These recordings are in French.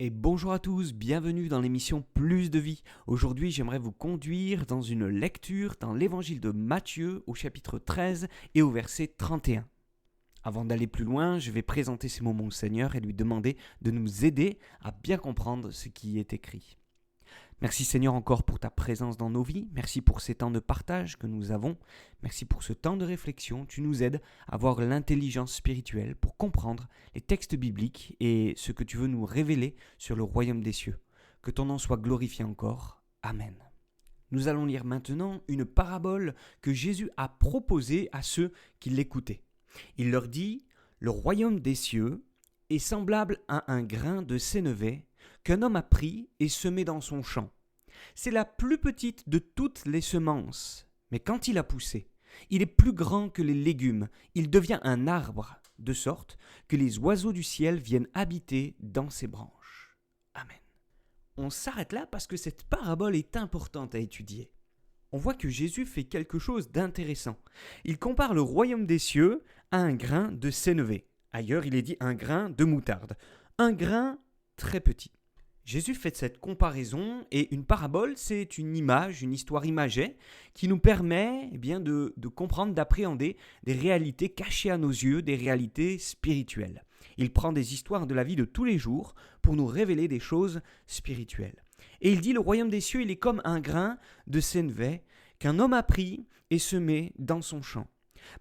Et bonjour à tous, bienvenue dans l'émission Plus de vie. Aujourd'hui, j'aimerais vous conduire dans une lecture dans l'évangile de Matthieu au chapitre 13 et au verset 31. Avant d'aller plus loin, je vais présenter ces moments au Seigneur et lui demander de nous aider à bien comprendre ce qui est écrit. Merci Seigneur encore pour ta présence dans nos vies, merci pour ces temps de partage que nous avons, merci pour ce temps de réflexion, tu nous aides à avoir l'intelligence spirituelle pour comprendre les textes bibliques et ce que tu veux nous révéler sur le royaume des cieux. Que ton nom soit glorifié encore. Amen. Nous allons lire maintenant une parabole que Jésus a proposée à ceux qui l'écoutaient. Il leur dit « Le royaume des cieux est semblable à un grain de sénévé qu'un homme a pris et semé dans son champ. C'est la plus petite de toutes les semences, mais quand il a poussé, il est plus grand que les légumes, il devient un arbre, de sorte que les oiseaux du ciel viennent habiter dans ses branches. » Amen. On s'arrête là parce que cette parabole est importante à étudier. On voit que Jésus fait quelque chose d'intéressant. Il compare le royaume des cieux à un grain de sénévé. Ailleurs, il est dit un grain de moutarde. Un grain très petit. Jésus fait cette comparaison et une parabole, c'est une image, une histoire imagée qui nous permet de comprendre, d'appréhender des réalités cachées à nos yeux, des réalités spirituelles. Il prend des histoires de la vie de tous les jours pour nous révéler des choses spirituelles. Et il dit le royaume des cieux, il est comme un grain de sénévé qu'un homme a pris et semé dans son champ.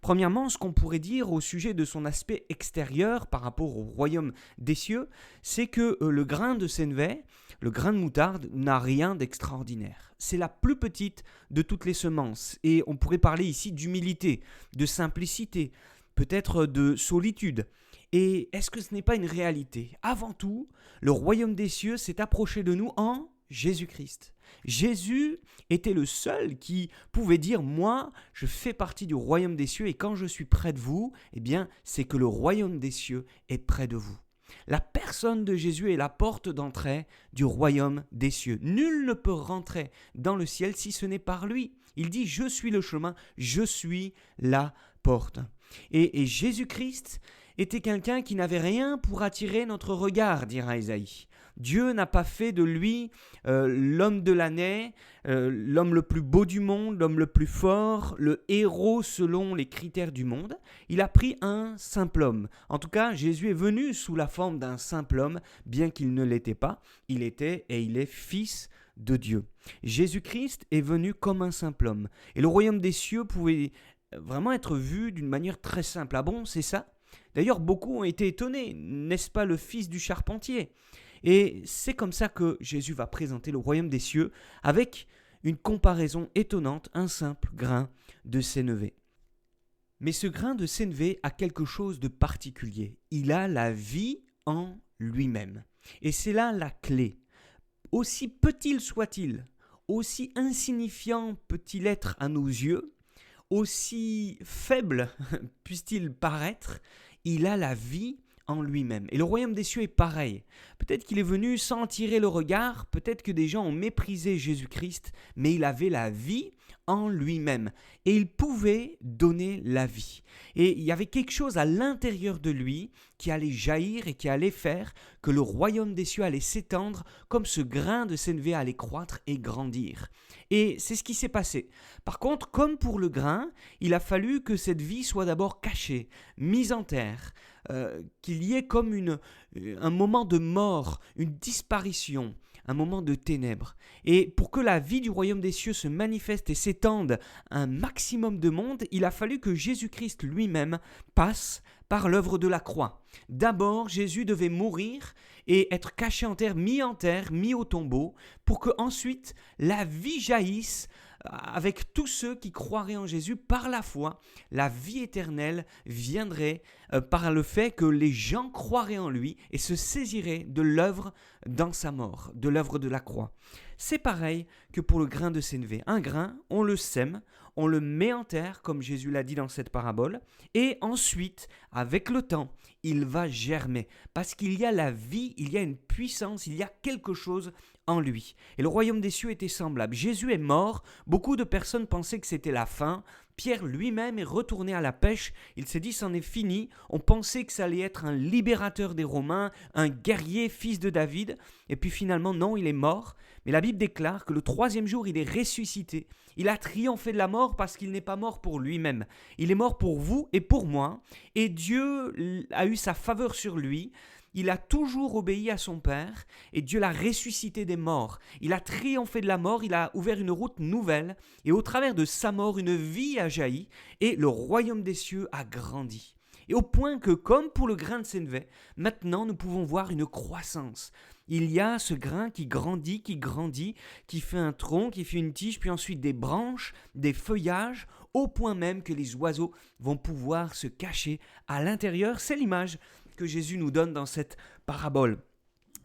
Premièrement, ce qu'on pourrait dire au sujet de son aspect extérieur par rapport au royaume des cieux, c'est que le grain de sénévé, le grain de moutarde, n'a rien d'extraordinaire. C'est la plus petite de toutes les semences et on pourrait parler ici d'humilité, de simplicité, peut-être de solitude. Et est-ce que ce n'est pas une réalité ? Avant tout, le royaume des cieux s'est approché de nous en Jésus-Christ. Jésus était le seul qui pouvait dire « Moi, je fais partie du royaume des cieux et quand je suis près de vous, c'est que le royaume des cieux est près de vous. » La personne de Jésus est la porte d'entrée du royaume des cieux. Nul ne peut rentrer dans le ciel si ce n'est par lui. Il dit « Je suis le chemin, je suis la porte. » Et Jésus-Christ était quelqu'un qui n'avait rien pour attirer notre regard, dira Ésaïe. Dieu n'a pas fait de lui l'homme de l'année, l'homme le plus beau du monde, l'homme le plus fort, le héros selon les critères du monde. Il a pris un simple homme. En tout cas, Jésus est venu sous la forme d'un simple homme, bien qu'il ne l'était pas. Il était et il est fils de Dieu. Jésus-Christ est venu comme un simple homme. Et le royaume des cieux pouvait vraiment être vu d'une manière très simple. Ah bon, c'est ça ? D'ailleurs, beaucoup ont été étonnés. N'est-ce pas le fils du charpentier ? Et c'est comme ça que Jésus va présenter le royaume des cieux avec une comparaison étonnante, un simple grain de sénévé. Mais ce grain de sénévé a quelque chose de particulier. Il a la vie en lui-même. Et c'est là la clé. Aussi petit soit-il, aussi insignifiant peut-il être à nos yeux, aussi faible puisse-t-il paraître, il a la vie en lui-même. Et le royaume des cieux est pareil. Peut-être qu'il est venu sans tirer le regard, peut-être que des gens ont méprisé Jésus-Christ, mais il avait la vie en lui-même. Et il pouvait donner la vie. Et il y avait quelque chose à l'intérieur de lui qui allait jaillir et qui allait faire que le royaume des cieux allait s'étendre comme ce grain de sénévé allait croître et grandir. Et c'est ce qui s'est passé. Par contre, comme pour le grain, il a fallu que cette vie soit d'abord cachée, mise en terre, qu'il y ait comme un moment de mort, une disparition, un moment de ténèbres. Et pour que la vie du royaume des cieux se manifeste et s'étende à un maximum de monde, il a fallu que Jésus-Christ lui-même passe par l'œuvre de la croix. D'abord, Jésus devait mourir et être caché en terre, mis au tombeau, pour que ensuite la vie jaillisse avec tous ceux qui croiraient en Jésus par la foi. La vie éternelle viendrait par le fait que les gens croiraient en lui et se saisiraient de l'œuvre dans sa mort, de l'œuvre de la croix. C'est pareil que pour le grain de sénévé. Un grain, on le sème, on le met en terre, comme Jésus l'a dit dans cette parabole, et ensuite, avec le temps, il va germer, parce qu'il y a la vie, il y a une puissance, il y a quelque chose en lui. Et le royaume des cieux était semblable. Jésus est mort, beaucoup de personnes pensaient que c'était la fin, Pierre lui-même est retourné à la pêche. Il s'est dit, c'en est fini. On pensait que ça allait être un libérateur des Romains, un guerrier, fils de David. Et puis finalement, non, il est mort. Mais la Bible déclare que le troisième jour, il est ressuscité. Il a triomphé de la mort parce qu'il n'est pas mort pour lui-même. Il est mort pour vous et pour moi. Et Dieu a eu sa faveur sur lui. Il a toujours obéi à son Père et Dieu l'a ressuscité des morts. Il a triomphé de la mort, il a ouvert une route nouvelle et au travers de sa mort, une vie a jailli et le royaume des cieux a grandi. Et au point que, comme pour le grain de sénévé, maintenant nous pouvons voir une croissance. Il y a ce grain qui grandit, qui fait un tronc, qui fait une tige, puis ensuite des branches, des feuillages, au point même que les oiseaux vont pouvoir se cacher à l'intérieur. C'est l'image que Jésus nous donne dans cette parabole.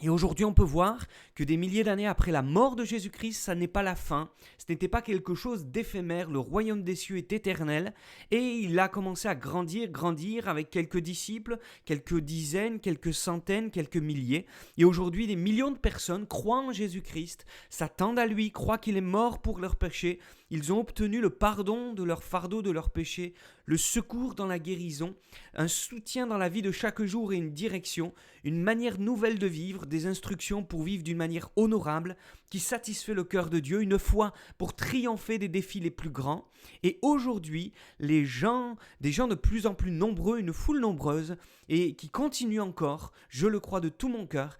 Et aujourd'hui, on peut voir que des milliers d'années après la mort de Jésus-Christ, ça n'est pas la fin, ce n'était pas quelque chose d'éphémère, le royaume des cieux est éternel, et il a commencé à grandir avec quelques disciples, quelques dizaines, quelques centaines, quelques milliers, et aujourd'hui, des millions de personnes croient en Jésus-Christ, s'attendent à lui, croient qu'il est mort pour leurs péchés, ils ont obtenu le pardon de leurs fardeaux, de leurs péchés, le secours dans la guérison, un soutien dans la vie de chaque jour et une direction, une manière nouvelle de vivre, des instructions pour vivre d'une manière honorable, qui satisfait le cœur de Dieu, une foi pour triompher des défis les plus grands. Et aujourd'hui, des gens de plus en plus nombreux, une foule nombreuse, et qui continuent encore, je le crois de tout mon cœur,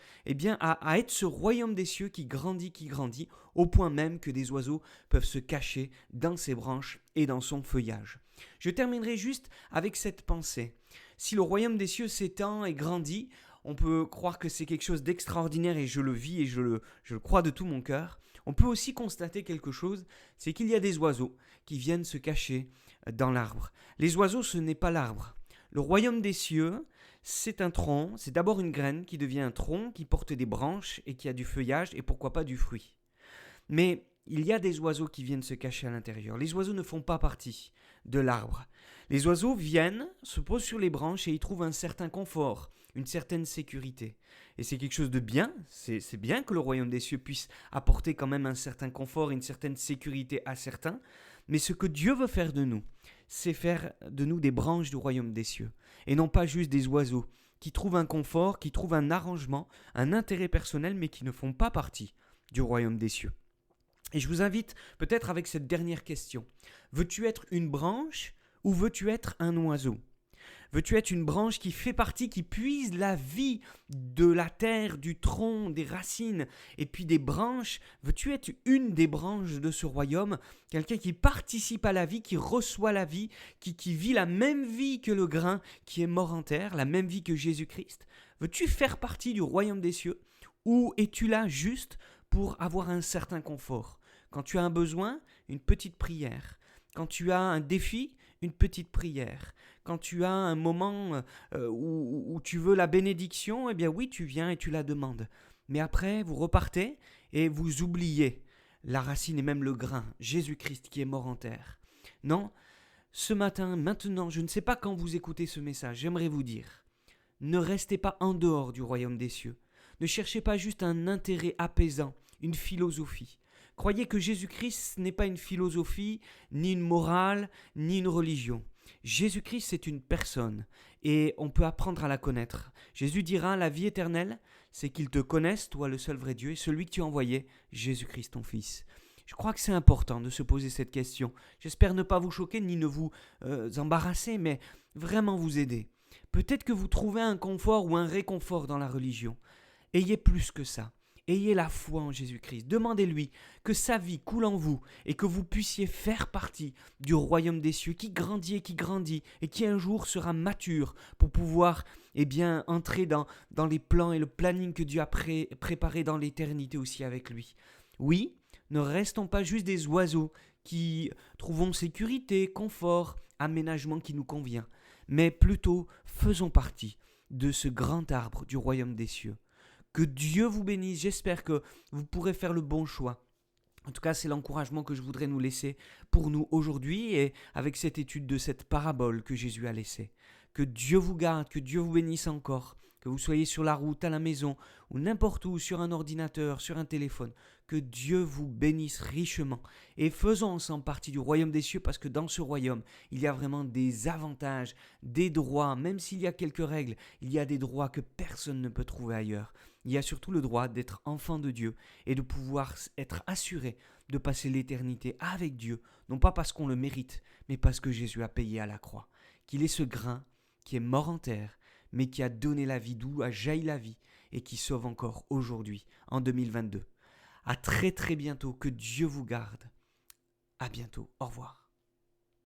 à être ce royaume des cieux qui grandit, au point même que des oiseaux peuvent se cacher dans ses branches et dans son feuillage. Je terminerai juste avec cette pensée. Si le royaume des cieux s'étend et grandit, on peut croire que c'est quelque chose d'extraordinaire et je le vis et je le crois de tout mon cœur. On peut aussi constater quelque chose, c'est qu'il y a des oiseaux qui viennent se cacher dans l'arbre. Les oiseaux, ce n'est pas l'arbre. Le royaume des cieux, c'est un tronc, c'est d'abord une graine qui devient un tronc, qui porte des branches et qui a du feuillage et pourquoi pas du fruit. Mais il y a des oiseaux qui viennent se cacher à l'intérieur. Les oiseaux ne font pas partie de l'arbre. Les oiseaux viennent, se posent sur les branches et y trouvent un certain confort, une certaine sécurité. Et c'est quelque chose de bien, c'est bien que le royaume des cieux puisse apporter quand même un certain confort, une certaine sécurité à certains, mais ce que Dieu veut faire de nous, c'est faire de nous des branches du royaume des cieux, et non pas juste des oiseaux qui trouvent un confort, qui trouvent un arrangement, un intérêt personnel, mais qui ne font pas partie du royaume des cieux. Et je vous invite peut-être avec cette dernière question. Veux-tu être une branche ou veux-tu être un oiseau ? Veux-tu être une branche qui fait partie, qui puise la vie de la terre, du tronc, des racines et puis des branches ? Veux-tu être une des branches de ce royaume ? Quelqu'un qui participe à la vie, qui reçoit la vie, qui vit la même vie que le grain qui est mort en terre, la même vie que Jésus-Christ ? Veux-tu faire partie du royaume des cieux ? Ou es-tu là juste pour avoir un certain confort ? Quand tu as un besoin, une petite prière. Quand tu as un défi, une petite prière. Quand tu as un moment où tu veux la bénédiction, eh bien oui, tu viens et tu la demandes. Mais après, vous repartez et vous oubliez la racine et même le grain, Jésus-Christ qui est mort en terre. Non, ce matin, maintenant, je ne sais pas quand vous écoutez ce message, j'aimerais vous dire, ne restez pas en dehors du royaume des cieux. Ne cherchez pas juste un intérêt apaisant, une philosophie. Croyez que Jésus-Christ n'est pas une philosophie, ni une morale, ni une religion. Jésus-Christ, c'est une personne et on peut apprendre à la connaître. Jésus dira, la vie éternelle, c'est qu'ils te connaissent, toi le seul vrai Dieu, et celui que tu as envoyé, Jésus-Christ ton Fils. Je crois que c'est important de se poser cette question. J'espère ne pas vous choquer ni ne vous embarrasser, mais vraiment vous aider. Peut-être que vous trouvez un confort ou un réconfort dans la religion. Ayez plus que ça. Ayez la foi en Jésus-Christ. Demandez-lui que sa vie coule en vous et que vous puissiez faire partie du royaume des cieux qui grandit et qui un jour sera mature pour pouvoir entrer dans les plans et le planning que Dieu a préparé dans l'éternité aussi avec lui. Oui, ne restons pas juste des oiseaux qui trouvons sécurité, confort, aménagement qui nous convient, mais plutôt faisons partie de ce grand arbre du royaume des cieux. Que Dieu vous bénisse, j'espère que vous pourrez faire le bon choix. En tout cas, c'est l'encouragement que je voudrais nous laisser pour nous aujourd'hui et avec cette étude de cette parabole que Jésus a laissée. Que Dieu vous garde, que Dieu vous bénisse encore que vous soyez sur la route, à la maison ou n'importe où, sur un ordinateur, sur un téléphone. Que Dieu vous bénisse richement et faisons ensemble partie du royaume des cieux parce que dans ce royaume, il y a vraiment des avantages, des droits, même s'il y a quelques règles, il y a des droits que personne ne peut trouver ailleurs. Il y a surtout le droit d'être enfant de Dieu et de pouvoir être assuré de passer l'éternité avec Dieu, non pas parce qu'on le mérite, mais parce que Jésus a payé à la croix. Qu'il est ce grain qui est mort en terre, mais qui a donné la vie, d'où a jailli la vie et qui sauve encore aujourd'hui, en 2022. À très très bientôt, que Dieu vous garde. À bientôt, au revoir.